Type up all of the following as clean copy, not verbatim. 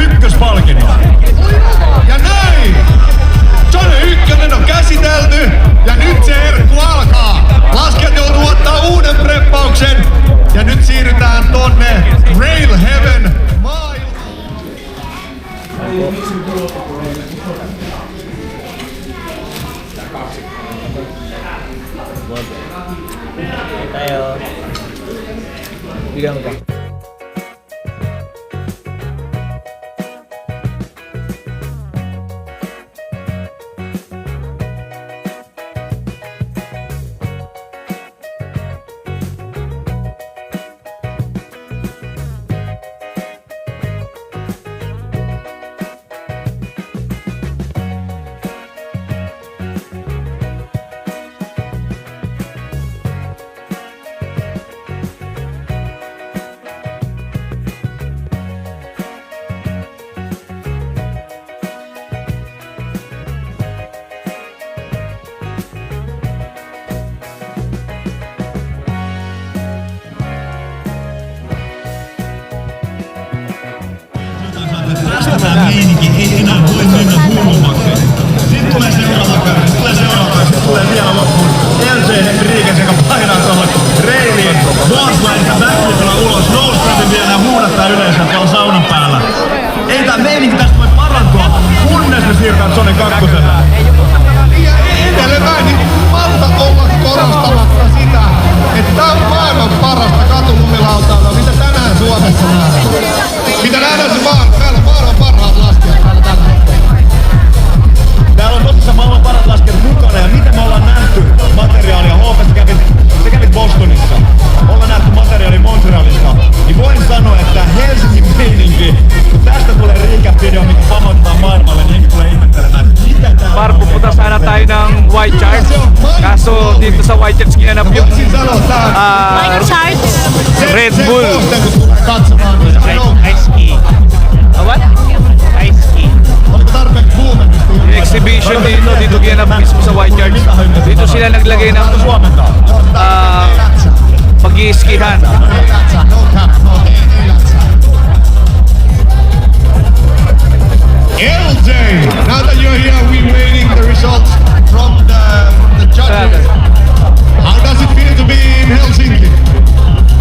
ykköspalkinnon. Ja näin! Johnny Ykkönen on käsitelty ja nyt se herkku alkaa. Laskijat joutuu ottaa uuden preppauksen ja nyt siirrytään tonne Rail Heaven maailmaan. Tayo. Bigyan mo ka. Tästä tää meininki ei enää voi mennä hullumaksi. Sitten tulee seuraava kausi, tulee vielä loppuun LJ Henriquez, joka painaa tuohon reiliin. Bosslineista backflipilla ulos, nosestratin vielä ja huudattaa yleisöä tuolla saunan päällä. Ei tää meininki tästä voi parantua, kunnes me siirrytään Zone 2. Ja edelleen mä en malta olla korostamatta sitä, että tää on maailman parasta katulumilautailuä, mitä tänään Suomessa nähdään. Mitä nähdään se maailman parhaat laskijat täällä tällä hetkellä. Täällä on tosissaan maailman parhaat laskijat mukana ja mitä me ollaan nähty materiaalia HF, sä kävit Bostonissa, ollaan nähty materiaalia Montrealista, niin voin sanoa, että Helsingin meininki, kun tästä tulee recap-video, mikä pamauttaa maailmalle, niin tulee ihmettelemään, että mitä tää on. Pupunta sana tayo ng white charts. Kaso dito sa white charts ginanap yung White charts? Red Bull. Ice ski. What? Ice ski. Oliko tarpeeksi buumennista? Exhibition dito ginanap mismo sa white charts. Dito sila naglagay ng pag-i-skihan. LJ, now that you're here, we're waiting the results from the judges. How does it feel to be in Helsinki?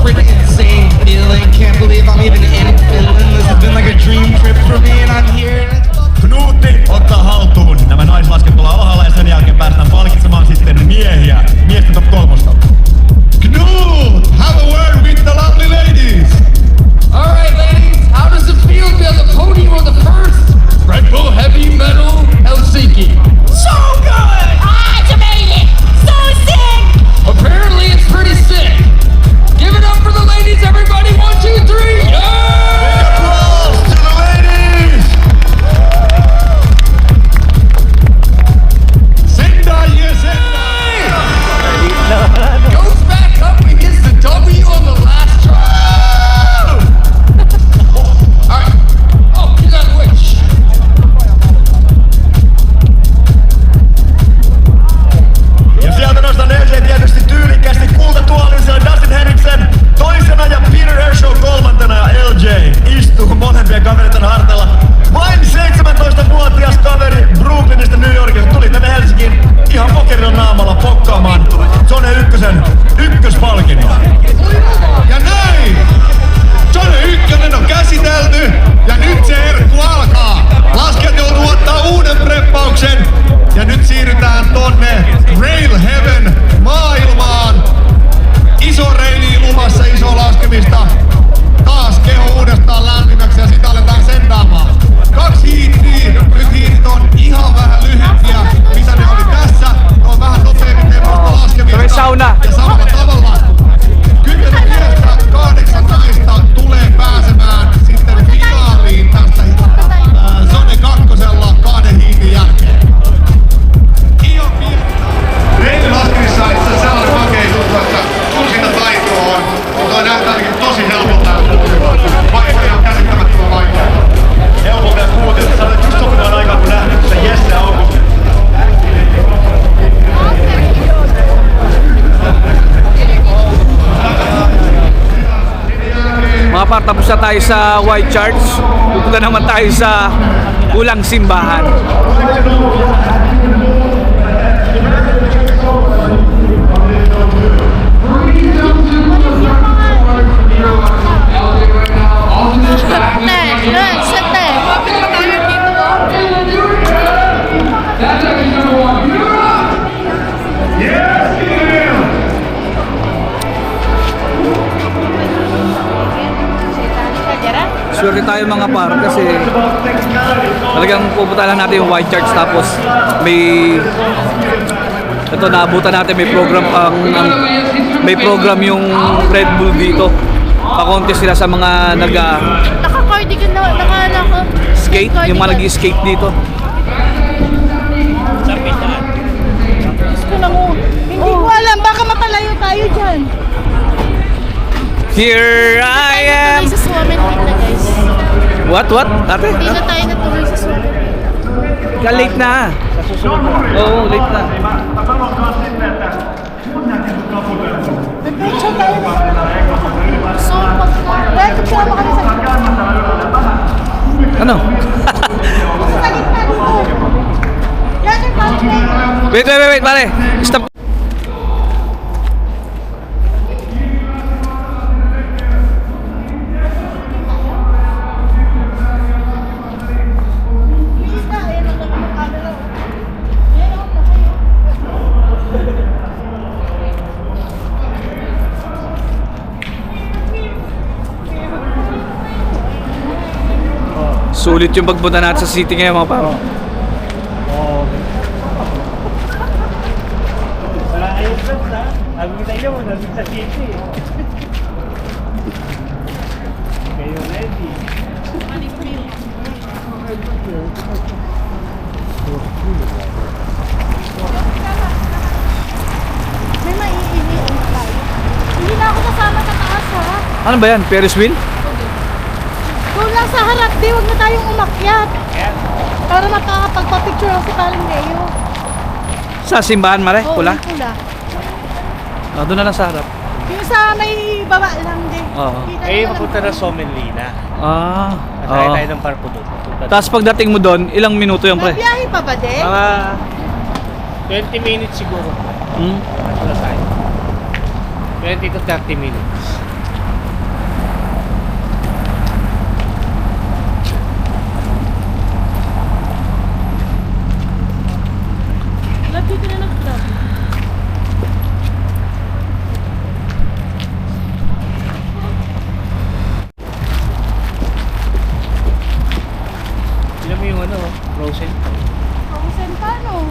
Pretty insane feeling. Can't believe I'm even in Finland. This has been like a dream trip for me and I'm here. Knuutti ottaa haltuun nämä naislasket tuolla alhaalla ja sen jälkeen päästään palkitsemaan sitten miehiä. Miesten top 3. Knut, have a word with the lovely ladies. All right, ladies, how does it feel to be on the podium of the first Red Bull Heavy Metal Helsinki? par, tapos na tayo sa White Charts. Pupunta naman tayo sa Ulang Simbahan. Swerte tayo mga par kasi talagang pupunta lang natin yung White Charts, tapos may ito naabutan natin, may program may program yung Red Bull dito. Pa-contest sila sa mga Naka-cardigan na, skate, yung mga nag-skate dito. Gusto na mo. Hindi ko alam, baka mapalayo tayo dyan. Here I am. Tayo sa Suomen Lake na, guys. What? Ate? Hindi na tayo natuloy sa Suomen Lake. Late na. Oo, late na. May picture tayo. So, dahil kasama kami sa Ano? sa gitna dito. Yan yung pathway. Wait, pare. Stop. Sulit yung pagpunta natin sa city ngayon mga paro. Wala kayong friends ha? Sabi kita nyo, nandun sa city. Kayo ready. May maiiwi ang tayo. Hindi na ako kasama sa taas, ha? Ano ba yan? Ferris wheel? Doon lang sa harap, di. Huwag na tayong umakyat. Para makakapagpa-picture ako si Paling Leo. Sa simbahan, mare? Oo, Pula? yung pula. Doon na lang sa harap. Yung sa may baba lang din. Oo. Kita Kayo naman mapunta na Somenlina. Oo. Masaya tayo ng parko doon. Tapos pagdating mo doon, ilang minuto yung May pre? biyahe pa ba din? Mga 20 minutes siguro. Hmm? Ano na tayo? 20 to 30 minutes. Love dito na lang. Love. Alam mo yung ano, frozen? Kausan pa, no?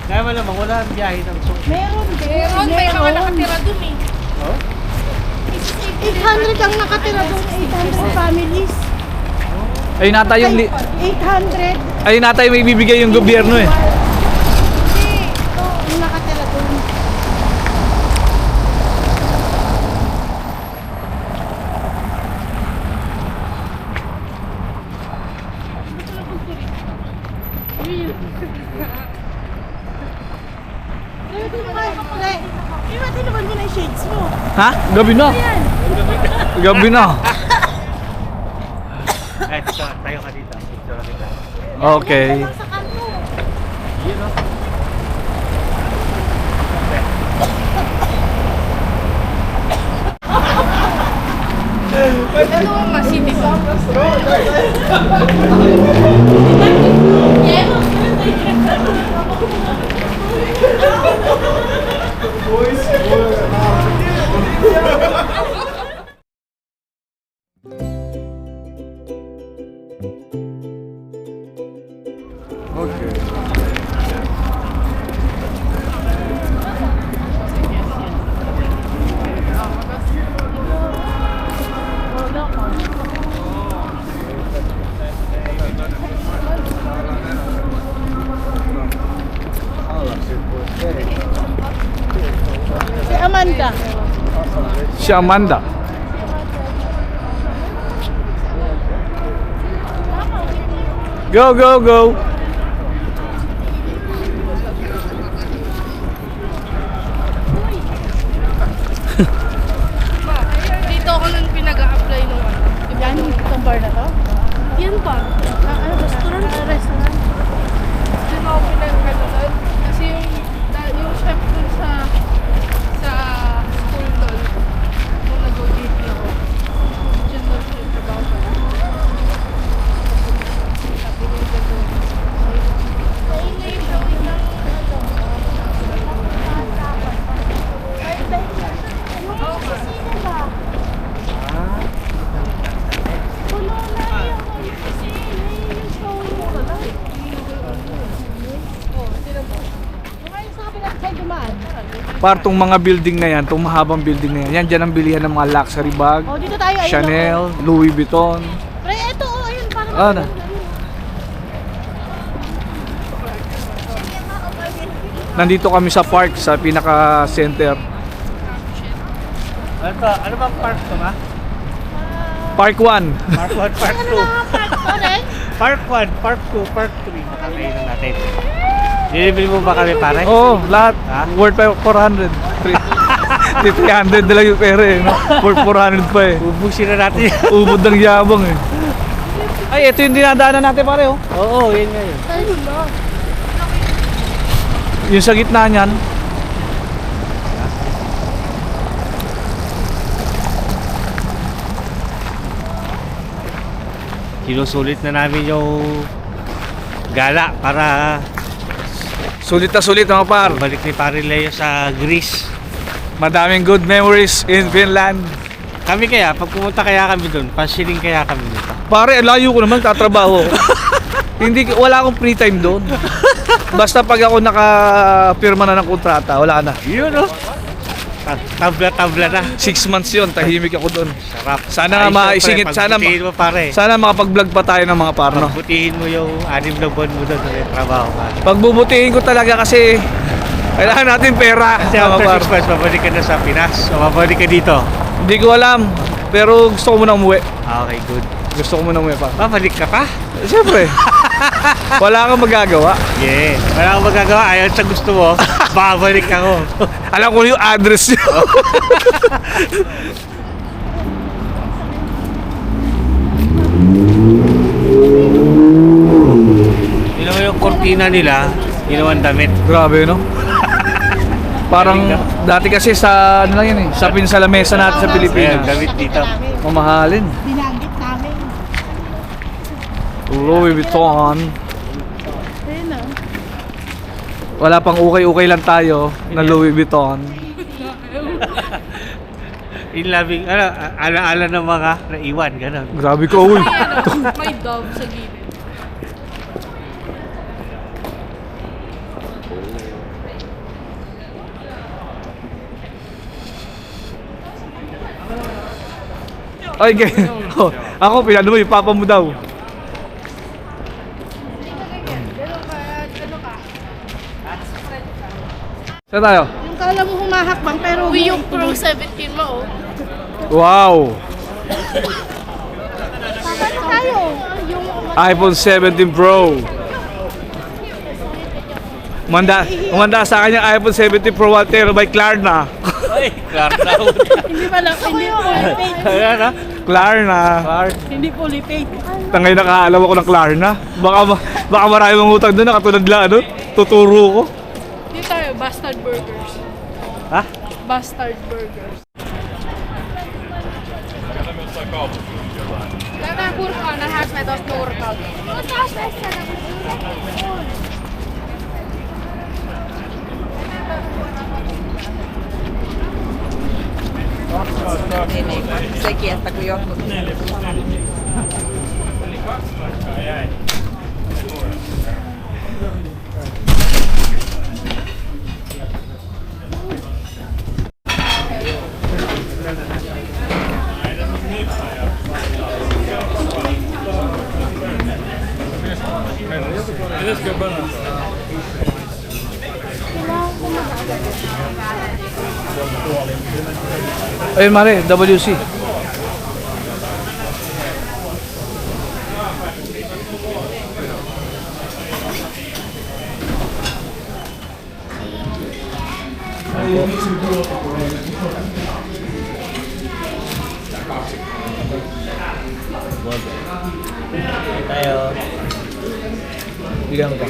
Kaya mo naman, wala ang biyahe ng so. Meron din. Meron, may mga nakatira dun eh. Oh? 800 ang nakatira dun. 800 families. Ayun nata yung 800. ayun nata yung may bibigay yung gobyerno eh. Hindi. Ito, yung nakatira dun. Tinaban mo na yung shades mo. Ha? Gabi na. Ayan. Gabi na. Eh, dito, tayo ka dito. Dito ka dito. Okay. Yan lang sa kanto. Yun o. Ano ang masiti ba? Si Amanda. Si Amanda. Go, go, go. Partong mga building na yan, itong mahabang building na yan, yan dyan ang bilihan ng mga luxury bag, Oh, dito tayo. Ayun, Chanel, Louis Vuitton. Pre, ito, oh, ayun, parang... Ano? Nandito kami sa park, sa pinaka-center. Ano to? Ano bang park to ba? Park 1. Park 1, Park 2. Park ko rin. Park 1, Park 2, Park 3. Nakakainan natin. Delivery mo ba kami pare? Oo, lahat. Ha? Worth pa 400. 300 na lang yung pera eh. No? Worth 400 pa eh. Ubusin na natin yan. Ubod ng yabang eh. Ay, ito yung dinadaanan natin pare oh. Oo, yun nga yun. Ayun na. Yung sa gitna niyan. Sinusulit na namin yung gala para Sulit na sulit mga par. balik ni Pare Leo sa Greece. Madaming good memories in Finland. Kami kaya, pag pumunta kaya kami doon, pasiling kaya kami dito. Pare, layo ko naman, tatrabaho. Wala akong free time doon. Basta pag ako nakapirma na ng kontrata, wala na. Yun oh. Tabla-tabla na. 6 months yun, tahimik ako doon. Sarap. Sana nga Ayos yun, maisingit, pre. sana Pagbutihin mo pare. Sana makapag-vlog pa tayo ng mga parno. Pagbutihin mo yung 6 na buwan mo doon sa trabaho ka. Pagbubutihin ko talaga kasi kailangan natin pera. Kasi mga after par. 6 months, babalik ka na sa Pinas. O babalik ka dito. Hindi ko alam, pero gusto ko muna umuwi. Okay, good. Gusto ko muna umuwi pa. Babalik ka pa? Siyempre, wala kang magagawa. Yeah. Wala kang magagawa. Ayaw sa gusto mo, babalik ako. Alam ko yung address niyo. Yun naman yung kortina nila, ginawang damit. Grabe, no? Parang dati kasi sa ano lang yan eh, sa pinsalamesa natin sa Ayan, Pilipinas. damit dito. Mamahalin. Dinagit namin. Louis Vuitton. Ayun na. Wala pang ukay-ukay lang tayo na Louis Vuitton. Yung labing, ala-ala ng mga naiwan, gano'n. Grabe ka, uy. May dove sa gilid. Ay, ganyan. Oh, ako, pinano mo, yung papa mo daw. Saan tayo? Yung kala mo humahakbang pero... Uy, yung Pro 17 mo, oh. Wow! Saan tayo? Yung... iPhone 17 Pro. Umanda sa akin yung iPhone 17 Pro 1 TB Klarna. Ay, Klarna. Hindi pala, hindi fully paid. Ayan ha? Klarna. Hindi fully paid. Tangay nakaalam ako ng Klarna. Baka marami mong utang doon na katulad lang, ano? Tuturo ko. Dito tayo, Bastard Burgers. Ha? Bastard Burgers. Tätä kurkkaa nähdäänkö me tosta nurkalta? Sekin, että kun jotkut... Ayun, Mare, WC. Tayo. Bigyan mo ka.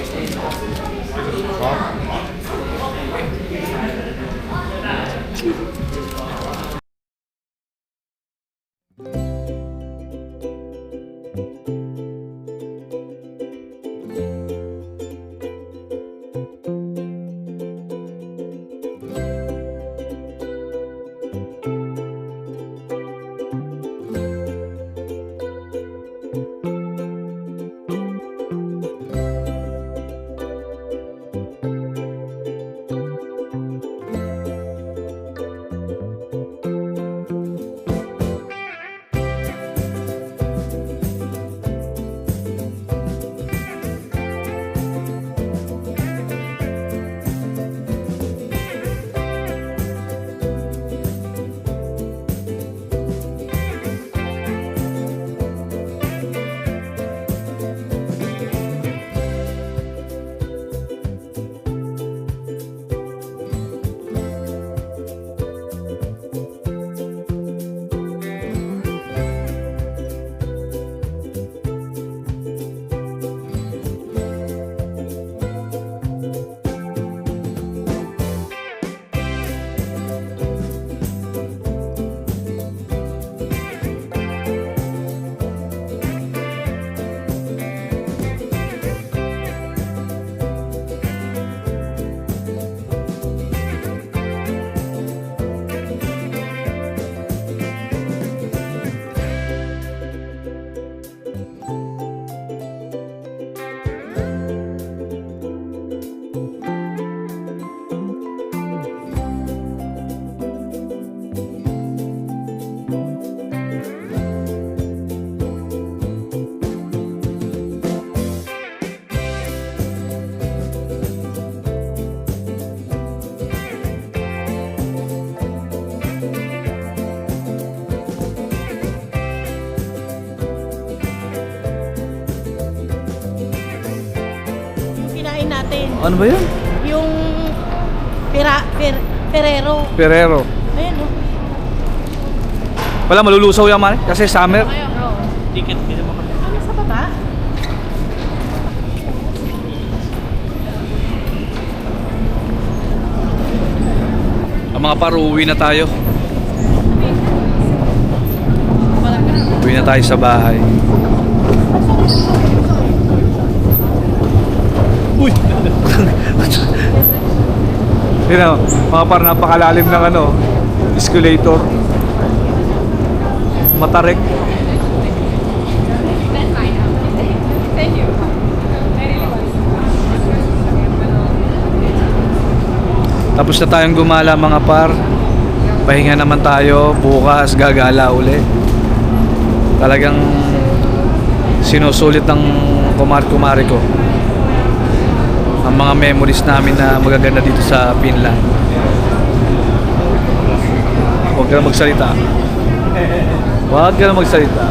Ano ba yun? Yung Ferrero. Ferrero. Ayan, oh. Wala, malulusaw yan man kasi summer. Ticket, hindi naman kami. Ano sa baba? Ang mga par, uuwi na tayo. Uwi na tayo sa bahay. Uy! Yun know, mga par, napakalalim ng ano, escalator. Matarik. Tapos na tayong gumala mga par. Pahinga naman tayo. Bukas gagala uli. Talagang sinusulit ng kumari ko ang mga memories namin na magaganda dito sa Finland. Huwag ka na magsalita. Huwag ka na magsalita.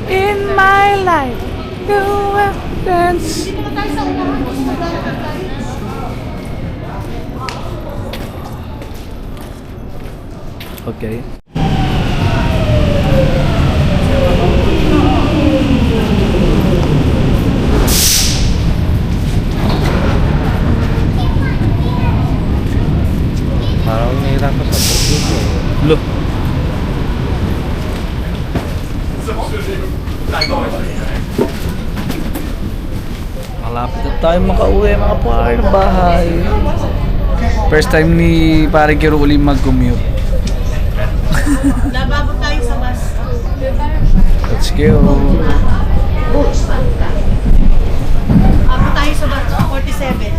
In my life, you will dance. Okay. Parang nahihirapan sa pag-video. Lo. Malapit na tayo makauwi mga par ng bahay. First time ni paring Kiro uli mag-commute. Lababo tayo sa bus. Let's go. Ako tayo sa bus, 47.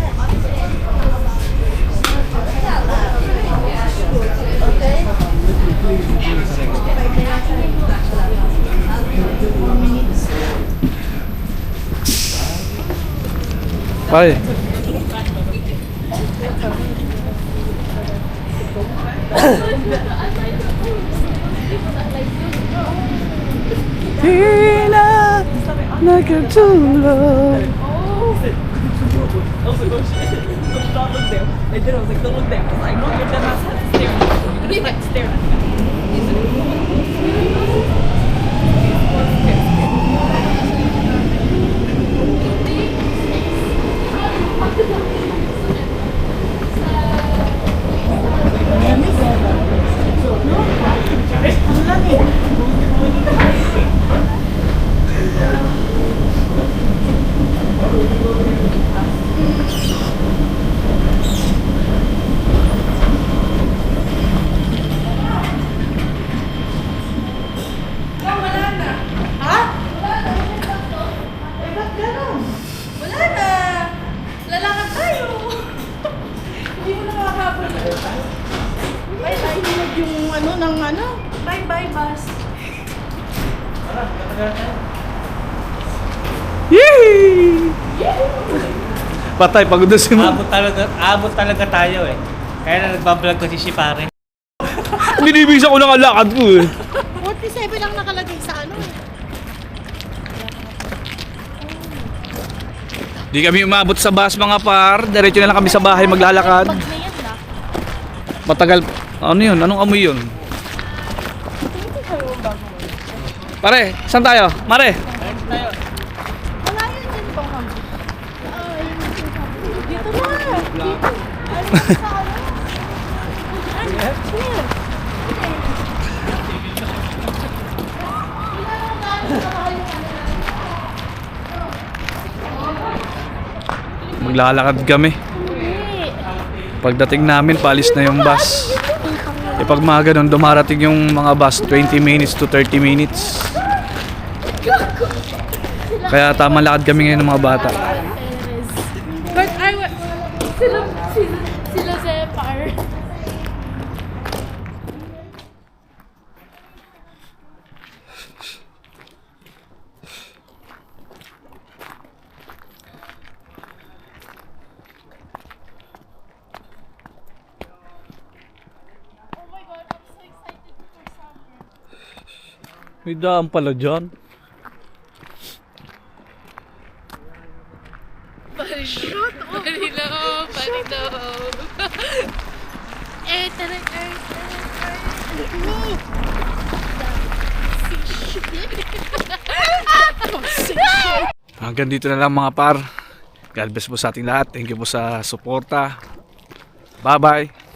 Ay. Hina nagkatulog. Wala na. Lalakad tayo. Hindi mo na makakapon. Ay, hinag yung ano, ng ano. Bye-bye, bus. Yee! Patay, pagod na si Mo. Abot talaga tayo eh. Kaya na nagbablog kasi si pare. Binibisa ko lang ang lakad ko eh. 47 ang nakalagay sa ano eh. Di kami umabot sa bus mga par. Diretso na lang kami sa bahay maglalakad. Pag na yan na. Matagal. Ano yun? Anong amoy yun? Pare, saan tayo? Mare. Wala yun dyan ba, ma'am? Dito na. Dito. Ano sa ano? Here. Maglalakad kami. Pagdating namin, palis na yung bus. E pag mga ganun, dumarating yung mga bus 20 minutes to 30 minutes. Kaya tamang lakad kami ngayon ng mga bata. But I was... Sila Zepar. May daan pala dyan. Palino. Eh, taray. Hanggang dito na lang mga par. God bless po sa ating lahat. Thank you po sa suporta. Bye bye.